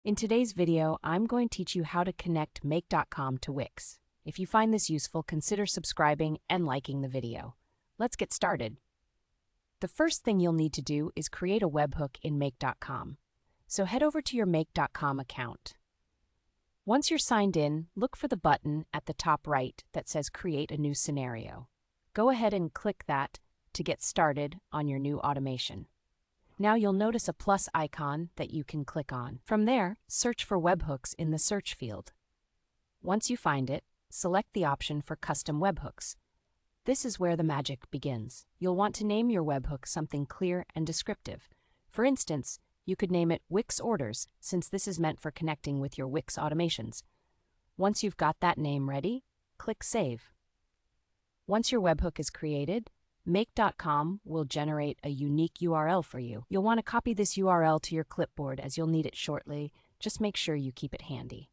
In today's video, I'm going to teach you how to connect Make.com to Wix. If you find this useful, consider subscribing and liking the video. Let's get started. The first thing you'll need to do is create a webhook in Make.com. So head over to your Make.com account. Once you're signed in, look for the button at the top right that says Create a New Scenario. Go ahead and click that to get started on your new automation. Now you'll notice a plus icon that you can click on. From there, search for webhooks in the search field. Once you find it, select the option for Custom Webhooks. This is where the magic begins. You'll want to name your webhook something clear and descriptive. For instance, you could name it Wix Orders, since this is meant for connecting with your Wix automations. Once you've got that name ready, click Save. Once your webhook is created, Make.com will generate a unique URL for you. You'll want to copy this URL to your clipboard as you'll need it shortly. Just make sure you keep it handy.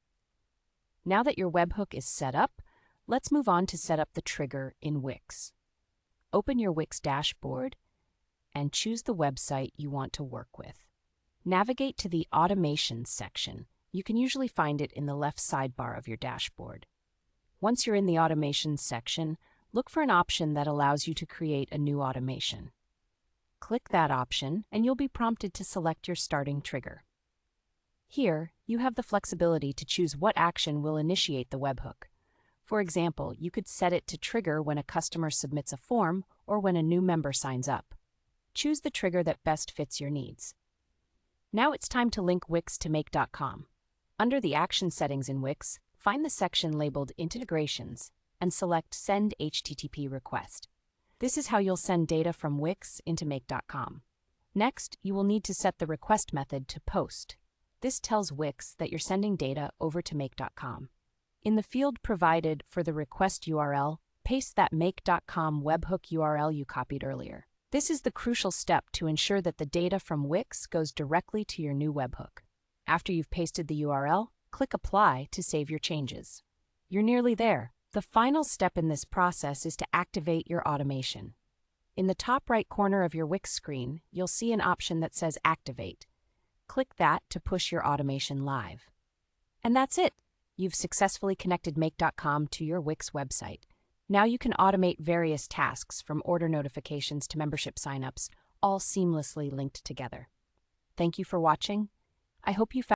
Now that your webhook is set up, let's move on to set up the trigger in Wix. Open your Wix dashboard and choose the website you want to work with. Navigate to the Automations section. You can usually find it in the left sidebar of your dashboard. Once you're in the Automations section, look for an option that allows you to create a new automation. Click that option, and you'll be prompted to select your starting trigger. Here, you have the flexibility to choose what action will initiate the webhook. For example, you could set it to trigger when a customer submits a form or when a new member signs up. Choose the trigger that best fits your needs. Now it's time to link Wix to Make.com. Under the action settings in Wix, find the section labeled Integrations and select Send HTTP Request. This is how you'll send data from Wix into Make.com. Next, you will need to set the request method to Post. This tells Wix that you're sending data over to Make.com. In the field provided for the request URL, paste that Make.com webhook URL you copied earlier. This is the crucial step to ensure that the data from Wix goes directly to your new webhook. After you've pasted the URL, click Apply to save your changes. You're nearly there. The final step in this process is to activate your automation. In the top right corner of your Wix screen, you'll see an option that says Activate. Click that to push your automation live. And that's it! You've successfully connected Make.com to your Wix website. Now you can automate various tasks from order notifications to membership signups, all seamlessly linked together. Thank you for watching. I hope you found